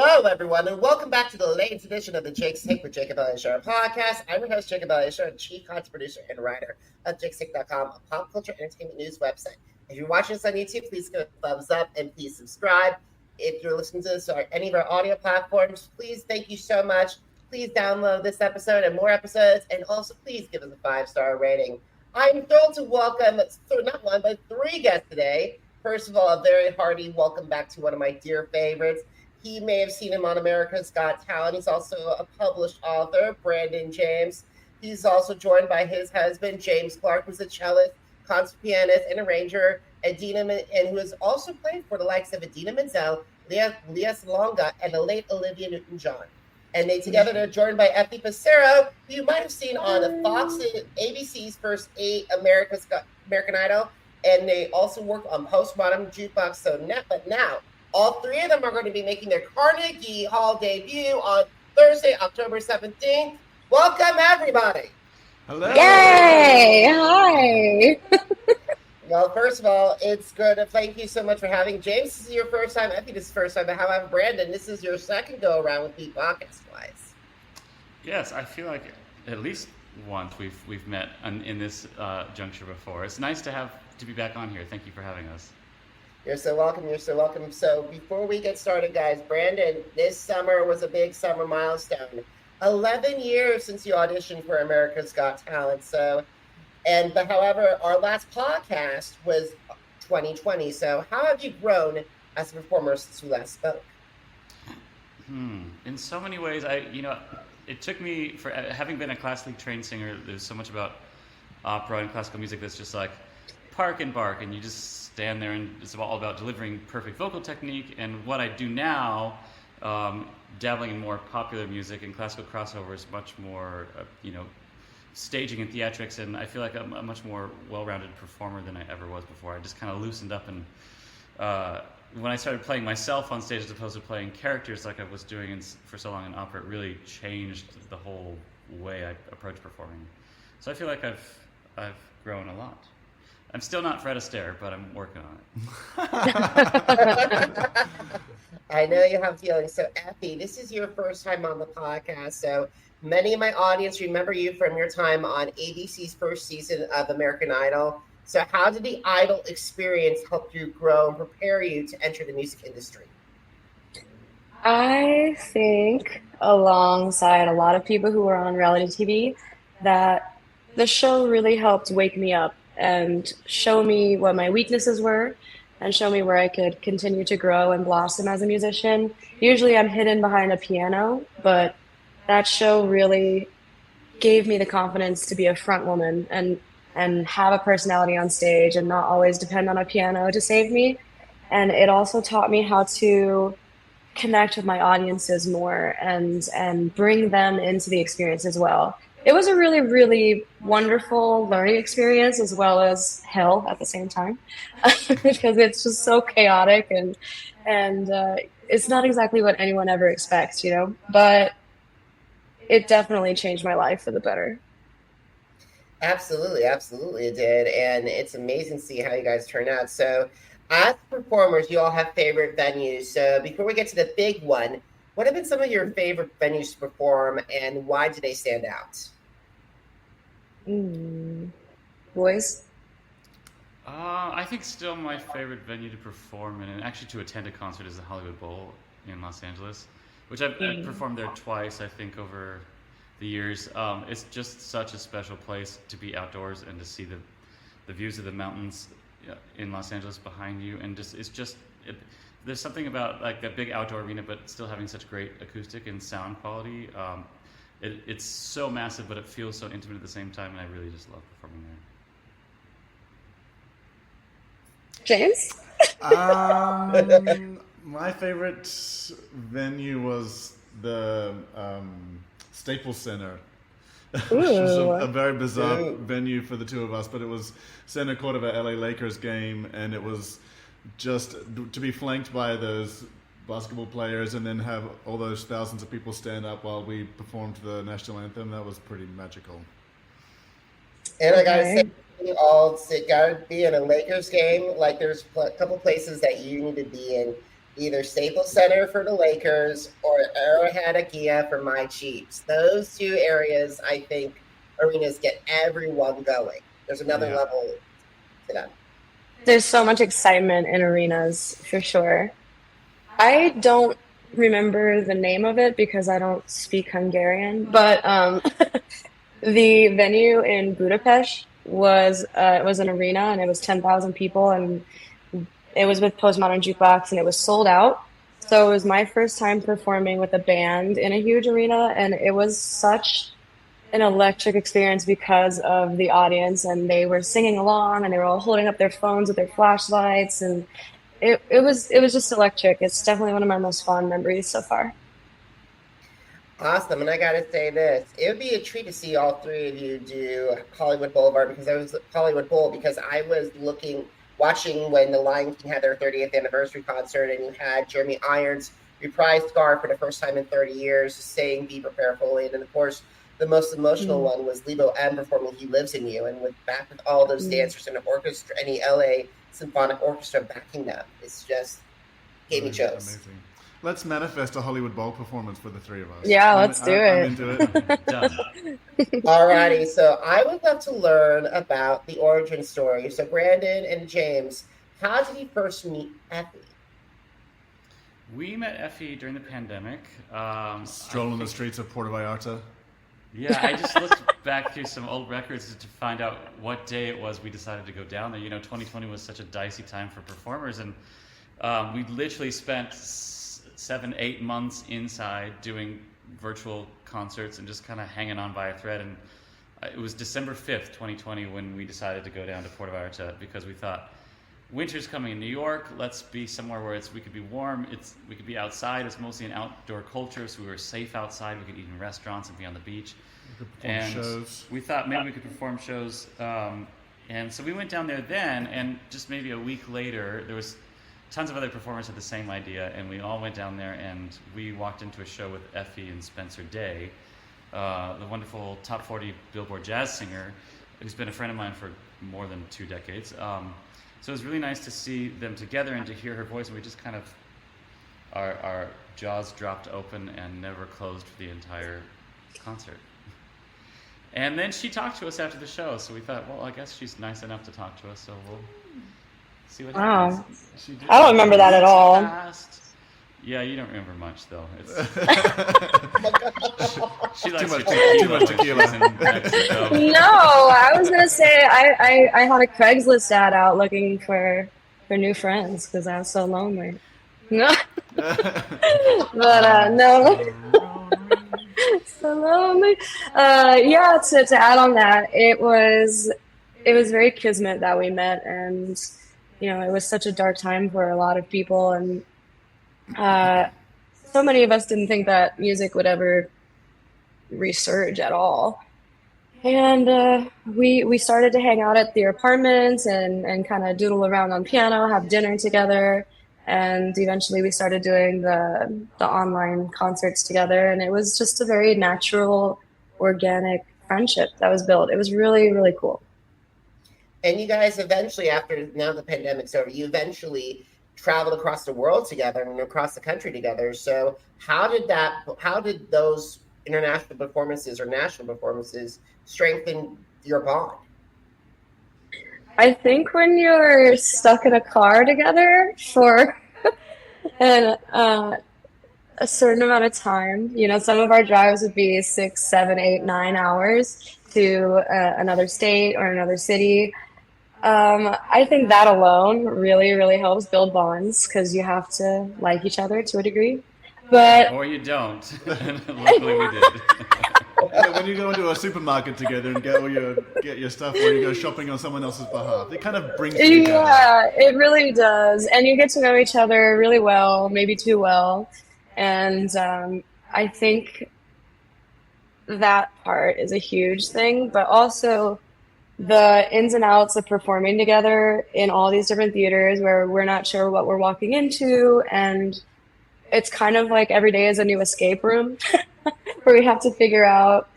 Hello, everyone, and welcome back to the latest edition of the Jake's Take with Jacob Elyachar Podcast. I'm your host, Jacob Elyachar, chief content producer and writer of jakestake.com, a pop culture entertainment news website. If you're watching this on YouTube, please give a thumbs up and please subscribe. If you're listening to this on any of our audio platforms, please, thank you so much. Please download this episode and more episodes, and also please give us a 5-star rating. I'm thrilled to welcome, not one, but 3 guests today. First of all, a very hearty welcome back to one of my dear favorites. He may have seen him on America's Got Talent. He's also a published author, Branden James. He's also joined by his husband, James Clark, who's a cellist, concert pianist, and arranger, and who has also played for the likes of Idina Menzel, Leah Salonga, and the late Olivia Newton-John. And they together are joined by Effie Passero, who you might have seen on the Fox and ABC's first 8 American Idol, and they also work on Postmodern Jukebox. But now, all 3 of them are going to be making their Carnegie Hall debut on Thursday, October 17th. Welcome, everybody. Hello. Yay. Hi. Well, first of all, it's good. Thank you so much for having James. This is your first time. Effie, this is the first time. But however, Branden, this is your second go-around with me podcast-wise. Yes, I feel like at least once we've met in this juncture before. It's nice to be back on here. Thank you for having us. You're so welcome. You're so welcome. So before we get started, guys, Branden, this summer was a big summer milestone. 11 years since you auditioned for America's Got Talent. However, our last podcast was 2020. So how have you grown as a performer since we last spoke? In so many ways, it took me, for having been a classically trained singer, there's so much about opera and classical music that's just like park and bark, and you just stand there, and it's all about delivering perfect vocal technique. And what I do now, dabbling in more popular music and classical crossovers, much more, staging and theatrics, and I feel like I'm a much more well-rounded performer than I ever was before. I just kind of loosened up, and when I started playing myself on stage as opposed to playing characters like I was doing for so long in opera, it really changed the whole way I approach performing. So I feel like I've grown a lot. I'm still not Fred Astaire, but I'm working on it. I know you have feelings. So, Effie, this is your first time on the podcast. So, many of my audience remember you from your time on ABC's first season of American Idol. So, how did the Idol experience help you grow and prepare you to enter the music industry? I think, alongside a lot of people who were on reality TV, that the show really helped wake me up and show me what my weaknesses were and show me where I could continue to grow and blossom as a musician. Usually I'm hidden behind a piano, but that show really gave me the confidence to be a front woman and have a personality on stage and not always depend on a piano to save me. And it also taught me how to connect with my audiences more and bring them into the experience as well. It was a really, really wonderful learning experience as well as hell at the same time because it's just so chaotic and it's not exactly what anyone ever expects, but it definitely changed my life for the better. Absolutely it did, and it's amazing to see how you guys turn out. So as performers, you all have favorite venues. So before we get to the big one, what have been some of your favorite venues to perform, and why do they stand out? Boys? I think still my favorite venue to perform in, and actually to attend a concert, is the Hollywood Bowl in Los Angeles, which I've performed there twice, I think, over the years. It's just such a special place to be outdoors and to see the views of the mountains in Los Angeles behind you, and there's something about like a big outdoor arena, but still having such great acoustic and sound quality. It's so massive, but it feels so intimate at the same time, and I really just love performing there. James? My favorite venue was the Staples Center, which was a very bizarre venue for the two of us, but it was center court of a LA Lakers game, and it was just to be flanked by those basketball players and then have all those thousands of people stand up while we performed the national anthem. That was pretty magical. And I gotta say, you all gotta be in a Lakers game. Like, there's a couple places that you need to be in. either Staples Center for the Lakers or Arrowhead Agia for my Chiefs. Those two areas, I think, arenas get everyone going. There's another level to them. There's so much excitement in arenas, for sure. I don't remember the name of it because I don't speak Hungarian, but the venue in Budapest was an arena, and it was 10,000 people, and it was with Postmodern Jukebox, and it was sold out. So it was my first time performing with a band in a huge arena, and it was such an electric experience because of the audience, and they were singing along, and they were all holding up their phones with their flashlights, and it was just electric. It's definitely one of my most fond memories so far. Awesome, and I gotta say this: it would be a treat to see all three of you do Hollywood Boulevard because I was watching when the Lion King had their 30th anniversary concert, and you had Jeremy Irons reprise Scar for the first time in 30 years, saying "Be Prepared Fully," and then of course the most emotional one was Lebo M performing "He Lives in You," and with all those dancers in the orchestra, and the LA Symphonic Orchestra backing them. It's just gave me chills. Amazing. Let's manifest a Hollywood Bowl performance for the three of us. Yeah, let's do it. I'm into it. Done. Alrighty, so I would love to learn about the origin story. So Branden and James, how did you first meet Effie? We met Effie during the pandemic. Strolling the streets of Puerto Vallarta. Yeah, I just looked back through some old records to find out what day it was we decided to go down there. 2020 was such a dicey time for performers, and we literally spent 7-8 months inside doing virtual concerts and just kind of hanging on by a thread. And it was December 5th, 2020, when we decided to go down to Puerto Vallarta because we thought, winter's coming in New York. Let's be somewhere where we could be warm. We could be outside. It's mostly an outdoor culture, so we were safe outside. We could eat in restaurants and be on the beach. We could perform shows. We thought maybe we could perform shows. And so we went down there then, and just maybe a week later, there was tons of other performers had the same idea, and we all went down there, and we walked into a show with Effie and Spencer Day, the wonderful top 40 Billboard jazz singer, who's been a friend of mine for more than 2 decades. So it was really nice to see them together and to hear her voice, and we just kind of, our jaws dropped open and never closed for the entire concert. And then she talked to us after the show, so we thought, well, I guess she's nice enough to talk to us, so we'll see what happens. I don't remember that at all. Yeah, you don't remember much, though. It's she likes too much tequila. No, I was going to say I had a Craigslist ad out looking for new friends because I was so lonely. No. But no. So lonely. Yeah, to add on that, it was very kismet that we met, and it was such a dark time for a lot of people, and so many of us didn't think that music would ever resurge at all. And we started to hang out at their apartments and kind of doodle around on piano, have dinner together, and eventually we started doing the online concerts together, and it was just a very natural, organic friendship that was built. It was really, really cool. And you guys eventually, now the pandemic's over, you eventually traveled across the world together and across the country together. So how did those international performances or national performances strengthen your bond? I think when you're stuck in a car together for a certain amount of time, some of our drives would be 6, 7, 8, 9 hours to another state or another city. I think that alone really, really helps build bonds because you have to like each other to a degree. But or you don't. Luckily, we did. When you go into a supermarket together and get your stuff, or you go shopping on someone else's behalf, it kind of brings you together. Yeah, it really does, and you get to know each other really well, maybe too well, and I think that part is a huge thing, but also the ins and outs of performing together in all these different theaters where we're not sure what we're walking into, and it's kind of like every day is a new escape room where we have to figure out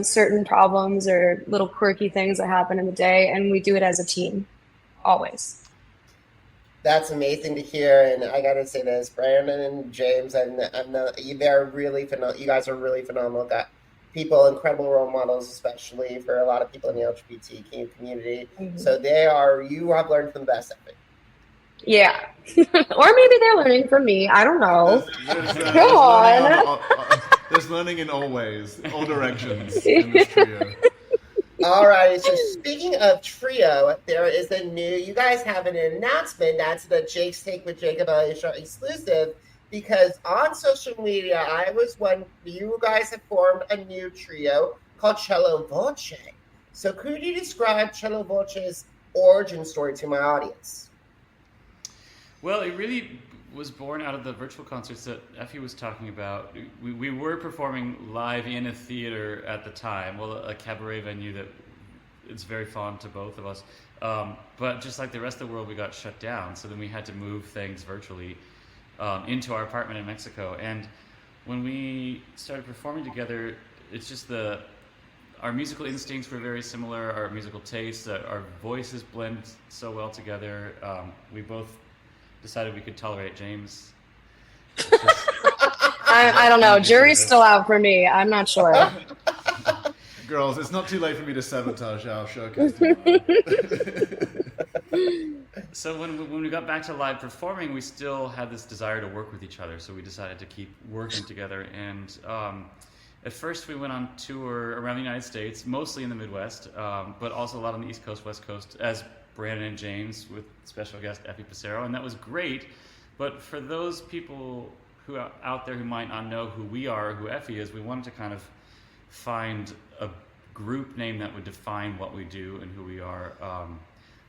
certain problems or little quirky things that happen in the day, and we do it as a team, always. That's amazing to hear, and I gotta say this, Branden and James, they're really phenomenal. You guys are really phenomenal people, incredible role models, especially for a lot of people in the LGBTQ community. Mm-hmm. So you have learned from the best of it. Yeah. Or maybe they're learning from me. I don't know. Come on. There's learning in all ways, all directions in this trio. All right. So speaking of trio, you guys have an announcement. That's the Jake's Take with Jacob Elyachar exclusive, because on social media, you guys have formed a new trio called CelloVoci. So could you describe CelloVoci's origin story to my audience? Well, it really was born out of the virtual concerts that Effie was talking about. We were performing live in a theater at the time, a cabaret venue that it's very fond to both of us. But just like the rest of the world, we got shut down. So then we had to move things virtually into our apartment in Mexico. And when we started performing together, it's just our musical instincts were very similar, our musical tastes, our voices blend so well together. We both decided we could tolerate James. I don't know. Jury's still out for me. I'm not sure. Girls, it's not too late for me to sabotage our showcase. So when we got back to live performing, we still had this desire to work with each other. So we decided to keep working together. And at first we went on tour around the United States, mostly in the Midwest, but also a lot on the East Coast, West Coast, as Branden James with special guest Effie Passero, and that was great. But for those people who are out there who might not know who we are or who Effie is, we wanted to kind of find a group name that would define what we do and who we are,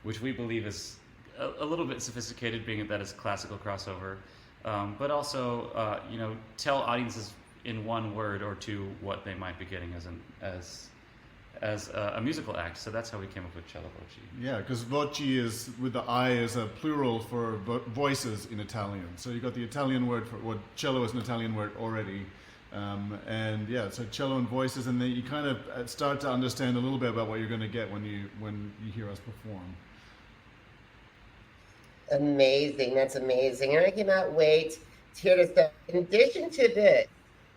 which we believe is a little bit sophisticated, being that it's classical crossover, but also tell audiences in one word or two what they might be getting as a musical act. So that's how we came up with CelloVoci. Yeah, because voci is, with the I, is a plural for voices in Italian. So you got the Italian word for cello is an Italian word already. So cello and voices, and then you kind of start to understand a little bit about what you're going to get when you hear us perform. Amazing. That's amazing. And I cannot wait to hear this. In addition to this,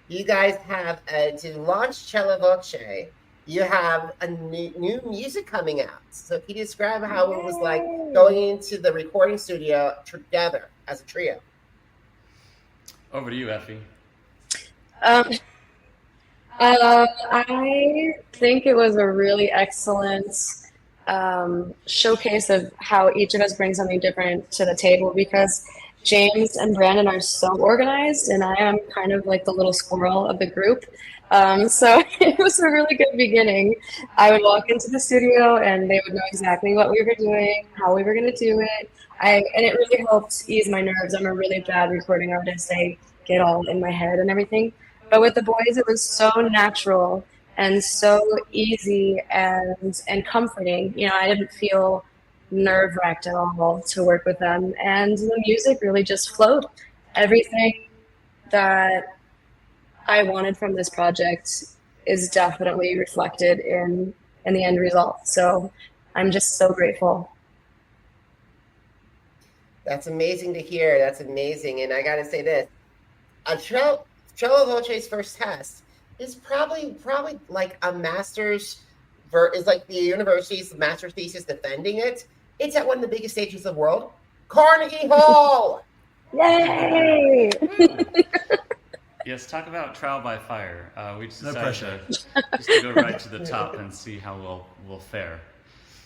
you guys have, to launch CelloVoci, you have a new music coming out. So can you describe how it was like going into the recording studio together as a trio? Over to you, Effie. I think it was a really excellent showcase of how each of us brings something different to the table, because James and Branden are so organized, and I am kind of like the little squirrel of the group. So it was a really good beginning. I would walk into the studio and they would know exactly what we were doing, how we were going to do it. And it really helped ease my nerves. I'm a really bad recording artist. I get all in my head and everything. But with the boys, it was so natural and so easy and comforting. I didn't feel nerve-wracked at all to work with them. And the music really just flowed. Everything that I wanted from this project is definitely reflected in the end result. So I'm just so grateful. That's amazing to hear. That's amazing. And I got to say this, CelloVoci's first test is probably like a master's, is like the university's master's thesis defending it. It's at one of the biggest stages of the world, Carnegie Hall. Yay! Yes, talk about trial by fire. We just decided to go right to the top and see how we'll fare.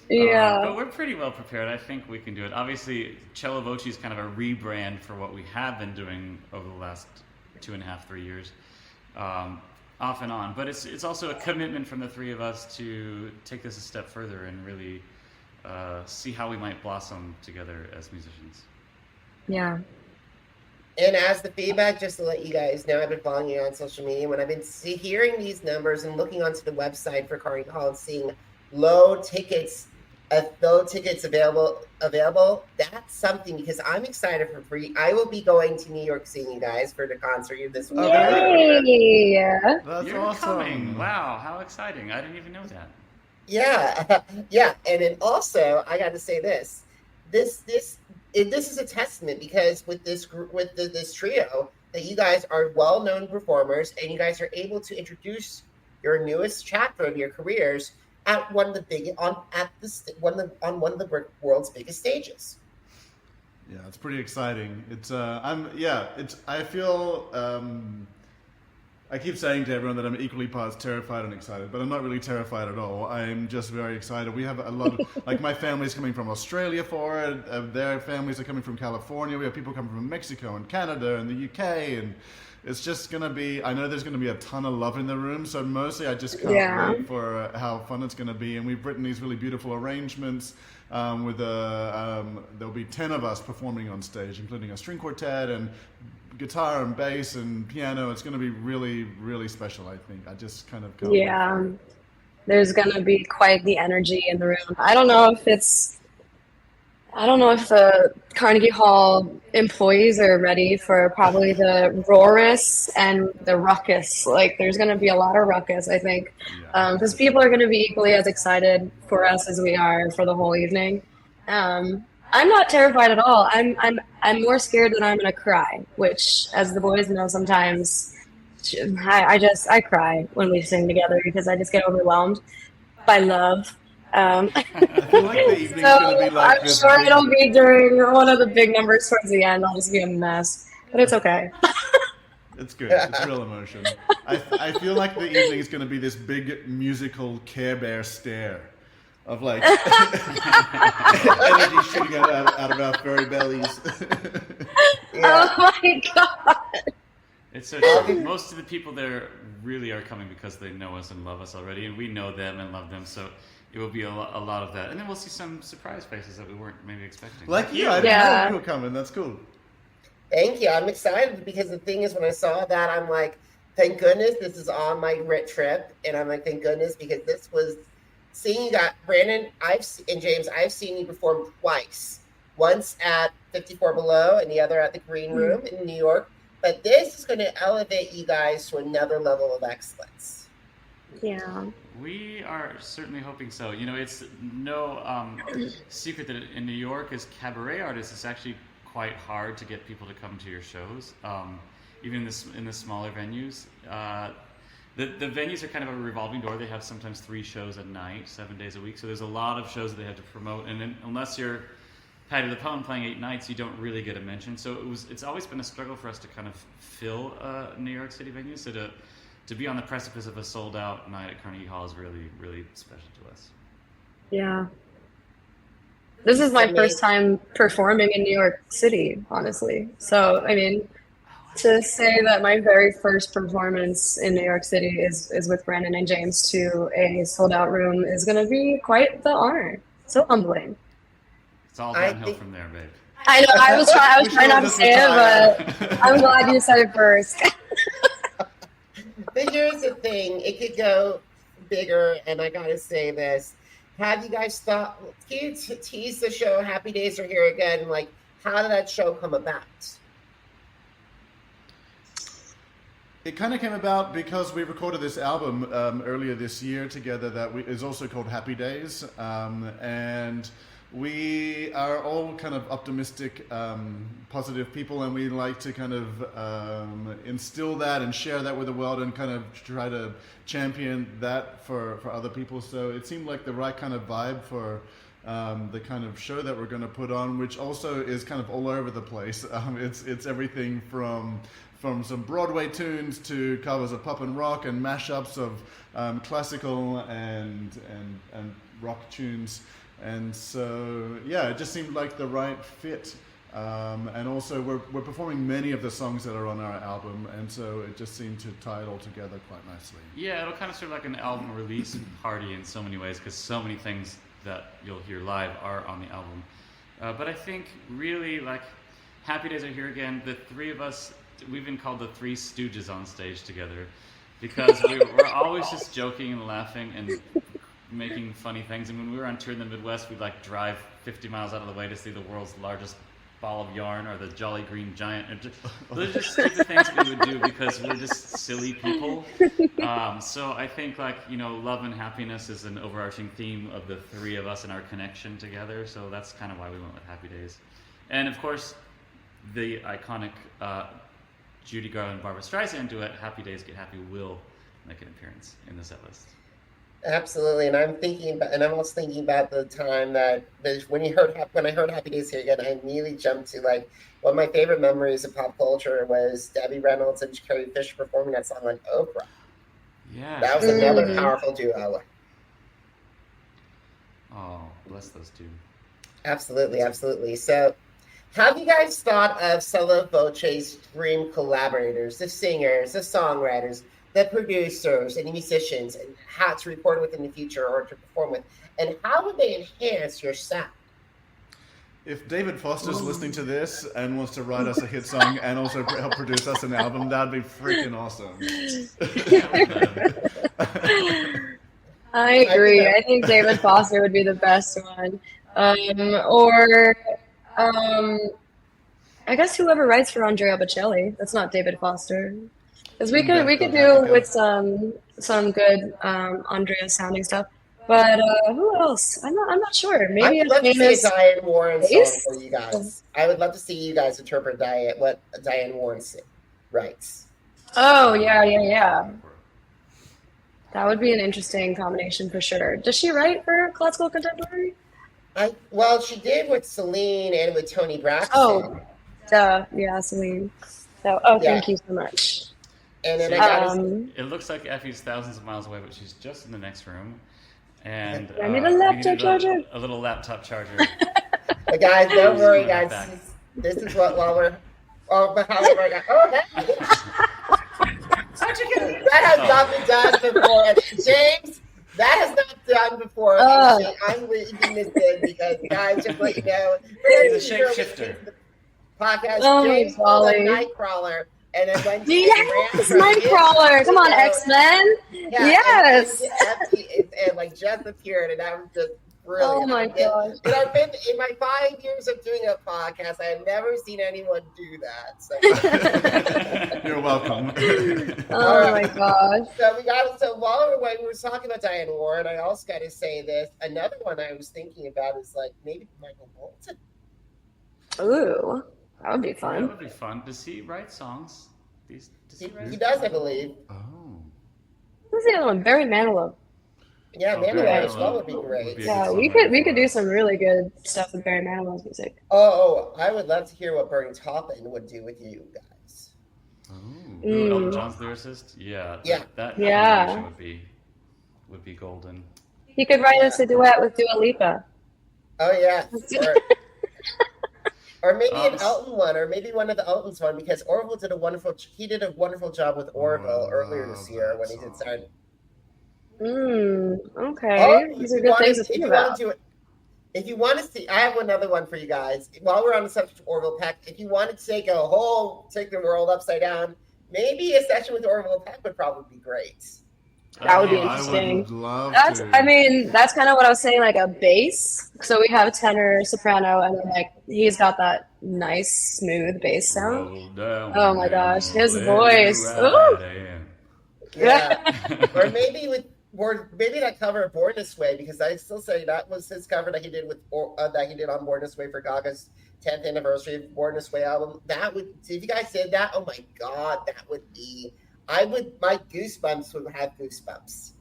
Yeah. But we're pretty well prepared. I think we can do it. Obviously, CelloVoci is kind of a rebrand for what we have been doing over the last 2.5, 3 years, off and on. But it's also a commitment from the three of us to take this a step further and really see how we might blossom together as musicians. Yeah. And as the feedback, just to let you guys know, I've been following you on social media. When I've been hearing these numbers and looking onto the website for Carnegie Hall and seeing low tickets available, that's something, because I'm excited for free. I will be going to New York seeing you guys for the concert this week. Yay! That's You're awesome. coming. Wow, how exciting. I didn't even know that. Yeah. And then also, I got to say this this is a testament because with this group, with this trio, that you guys are well-known performers and you guys are able to introduce your newest chapter of your careers at one of the world's biggest stages. Yeah, it's pretty exciting. I feel I keep saying to everyone that I'm equally parts terrified and excited, but I'm not really terrified at all. I'm just very excited. We have a lot of, like, my family's coming from Australia for it. Their families are coming from California. We have people coming from Mexico and Canada and the UK, and it's just going to be, I know there's going to be a ton of love in the room, so mostly I just can't wait for how fun it's going to be. And we've written these really beautiful arrangements there'll be 10 of us performing on stage, including a string quartet and guitar and bass and piano. It's going to be really, really special, I think. I just kind of can't wait. There's going to be quite the energy in the room. I don't know if the Carnegie Hall employees are ready for probably the roarous and the ruckus. Like, there's going to be a lot of ruckus, I think, because people are going to be equally as excited for us as we are for the whole evening. I'm not terrified at all. I'm more scared that I'm going to cry, which, as the boys know, sometimes I cry when we sing together because I just get overwhelmed by love. I feel like the evening's going to be like I'm sure it'll be during one of the big numbers towards the end. I'll just be a mess, but it's okay. It's good. It's real emotion. I feel like the evening is going to be this big musical Care Bear stare of like energy shooting out of our furry bellies. Oh my God. It's so true. Most of the people there really are coming because they know us and love us already, and we know them and love them, so it will be a lot of that. And then we'll see some surprise faces that we weren't maybe expecting. Like you, I didn't know you were coming. That's cool. Thank you. I'm excited because the thing is, when I saw that, I'm like, thank goodness this is on my RIT trip. And I'm like, thank goodness, because this was seeing you got Branden and James. I've seen you perform twice. Once at 54 Below and the other at the Green Room in New York. But this is going to elevate you guys to another level of excellence. Yeah. We are certainly hoping so. You know, it's no secret that in New York, as cabaret artists, it's actually quite hard to get people to come to your shows, even in the smaller venues. The venues are kind of a revolving door. They have sometimes 3 shows a night, 7 days a week. So there's a lot of shows that they have to promote. And then, unless you're Patty the Poem playing 8 nights, you don't really get a mention. So it's always been a struggle for us to kind of fill New York City venues. So to be on the precipice of a sold-out night at Carnegie Hall is really, really special to us. Yeah. This is my first time performing in New York City, honestly. So, I mean, to say that my very first performance in New York City is with Branden and James to a sold-out room is going to be quite the honor. So humbling. It's all downhill from there, babe. I know. I was trying not to say it, but I'm glad you said it first. But here's the thing. It could go bigger, and I got to say this. Have you guys thought, can you tease the show Happy Days Are Here Again? Like, how did that show come about? It kind of came about because we recorded this album earlier this year together that is also called Happy Days. And we are all kind of optimistic, positive people, and we like to kind of instill that and share that with the world and kind of try to champion that for other people. So it seemed like the right kind of vibe for the kind of show that we're going to put on, which also is kind of all over the place. It's everything from some Broadway tunes to covers of pop and rock and mashups of classical and rock tunes. And so, yeah, it just seemed like the right fit. And also, we're performing many of the songs that are on our album, and so it just seemed to tie it all together quite nicely. Yeah, it'll kind of serve like an album release party in so many ways, because so many things that you'll hear live are on the album. But I think really, like, Happy Days Are Here Again, the 3 of us, we've been called the 3 Stooges on stage together, because we're always just joking and laughing and making funny things. And when we were on tour in the Midwest, we'd like drive 50 miles out of the way to see the world's largest ball of yarn or the Jolly Green Giant. Those are just stupid things that we would do because we're just silly people. So I think, like, you know, love and happiness is an overarching theme of the 3 of us and our connection together. So that's kind of why we went with Happy Days. And of course, the iconic Judy Garland, Barbra Streisand duet, Happy Days Get Happy, will make an appearance in the set list. Absolutely, and I'm also thinking about the time that when I heard Happy Days Here Again, I immediately jumped to like one of my favorite memories of pop culture was Debbie Reynolds and Carrie Fisher performing that song on Oprah. Yeah, that was another powerful duo. Oh, bless those two. Absolutely, absolutely. So, have you guys thought of CelloVoci's dream collaborators, the singers, the songwriters, the producers and the musicians, and how to record with in the future or to perform with, and how would they enhance your sound? If David Foster's listening to this and wants to write us a hit song and also help produce us an album, that'd be freaking awesome. I agree. I think David Foster would be the best one. I guess whoever writes for Andrea Bocelli. That's not David Foster. Because we could do with some good Andrea sounding stuff. But who else? I'm not sure. Maybe I'd love to see a Diane Warren song bass? for you guys. I would love to see you guys interpret what Diane Warren writes. Oh yeah. That would be an interesting combination for sure. Does she write for classical contemporary? Well, she did with Celine and with Toni Braxton. Oh, yeah, Celine. So, thank you so much. And then it looks like Effie's thousands of miles away, but she's just in the next room. And I need a laptop charger. A little laptop charger. But guys, don't worry, guys. This is what however I got. That has not been done before, James. That has not done before. I'm leaving this in because, guys, just let you know. He's a shapeshifter. Podcast. James was a Nightcrawler. And then when Nightcrawler. Come on, X-Men. Yes. And like just appeared, and that was just brilliant. Oh my gosh. And I've been in my 5 years of doing a podcast, I have never seen anyone do that. So. You're welcome. Oh my gosh. So while we were talking about Diane Warren, I also got to say this. Another one I was thinking about is like maybe Michael Bolton. Ooh. That would be fun. That would be fun. Does he write songs? He does, I believe. Oh. Who's the other one? Barry Manilow. Yeah, Mandela as well would be great. Yeah, we could do some really good stuff with Barry Manilow's music. Oh, I would love to hear what Bernie Taupin would do with you guys. Elton John's lyricist? Yeah. That combination would be golden. He could write us a duet with Dua Lipa. Oh yeah. Or maybe an Elton one, or maybe one of the Eltons one, because Orville did a wonderful job with Orville earlier this year when he did Sign. Okay. These are good things to think about. If you want to see, I have another one for you guys. While we're on the subject of Orville Peck, if you wanted to take the world upside down, maybe a session with Orville Peck would probably be great. That would be interesting. I would love to. I mean, that's kind of what I was saying, like a bass. So we have tenor, soprano, and then like he's got that nice, smooth bass sound. Oh my gosh, his voice. Yeah. Or maybe that cover of Born This Way, because I still say that was his cover that he did on Born This Way for Gaga's 10th anniversary of Born This Way album. That would, if you guys did that, oh my God, that would be. My goosebumps would have goosebumps.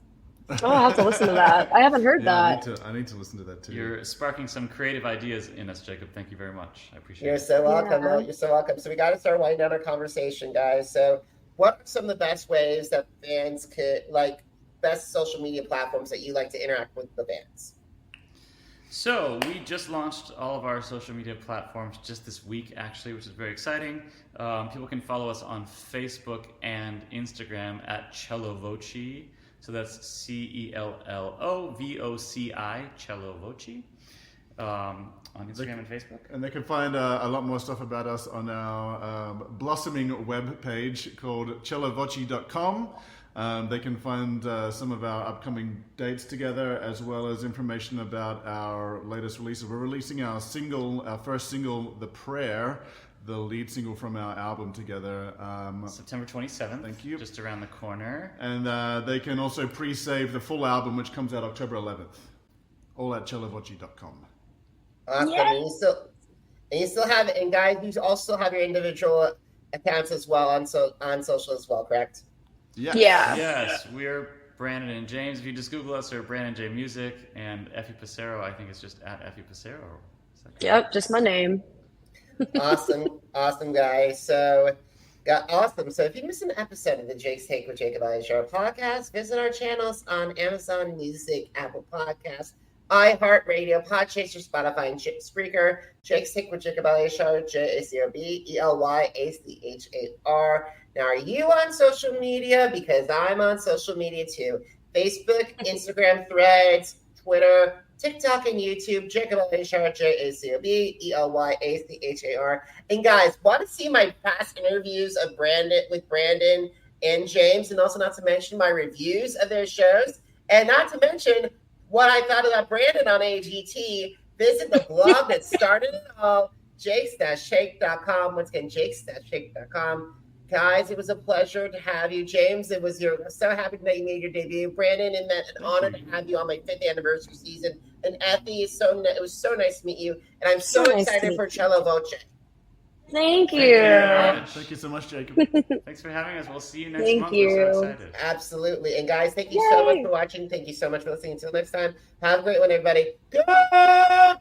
Oh, I'll have to listen to that. I haven't heard that. I need to listen to that too. You're sparking some creative ideas in us, Jacob. Thank you very much. I appreciate it. You're so welcome. Yeah. You're so welcome. So we got to start winding down our conversation, guys. So what are some of the best ways that fans could, best social media platforms that you like to interact with the fans? So we just launched all of our social media platforms just this week, actually, which is very exciting. People can follow us on Facebook and Instagram at CelloVoci. So that's CelloVoci, CelloVoci, on Instagram and Facebook. And they can find a lot more stuff about us on our blossoming web page called CelloVoci.com. They can find some of our upcoming dates together, as well as information about our latest releases. We're releasing our first single, The Prayer, the lead single from our album together. September 27th. Thank you. Just around the corner. And they can also pre-save the full album, which comes out October 11th. All at CelloVoci.com. Awesome. Yeah. And you still have, and guys, you also have your individual accounts as well on social as well, correct? Yes. Yeah. Yes, we're Branden and James. If you just Google us or Branden J Music, and Effie Passero, I think it's just at Effie Passero. Yep, just my name. Awesome, guys. So, awesome. So, if you missed an episode of the Jake's Take with Jacob Elyachar podcast, visit our channels on Amazon Music, Apple Podcasts, iHeartRadio, Podchaser, Spotify, and Spreaker. Jake's Take with Jacob Elyachar, JACOB ELYACHAR. Now, are you on social media? Because I'm on social media too. Facebook, Instagram, Threads, Twitter, TikTok, and YouTube. Jacob Elyachar, JACOB ELYACHAR. And guys, want to see my past interviews of Branden and James, and also not to mention my reviews of their shows, and not to mention what I thought about Branden on AGT, visit the blog that started it all, jakes-shake.com. Once again, jakes-shake.com. Guys, it was a pleasure to have you. James, I'm so happy that you made your debut. Branden, and an honor to have you on my 5th anniversary season. And Effie, it was so nice to meet you. And I'm so excited for CelloVoci. Thank you. Thank you so much, Jacob. Thanks for having us. We'll see you next month. We're so excited. Absolutely. And guys, thank you so much for watching. Thank you so much for listening. Until next time, have a great one, everybody. Goodbye.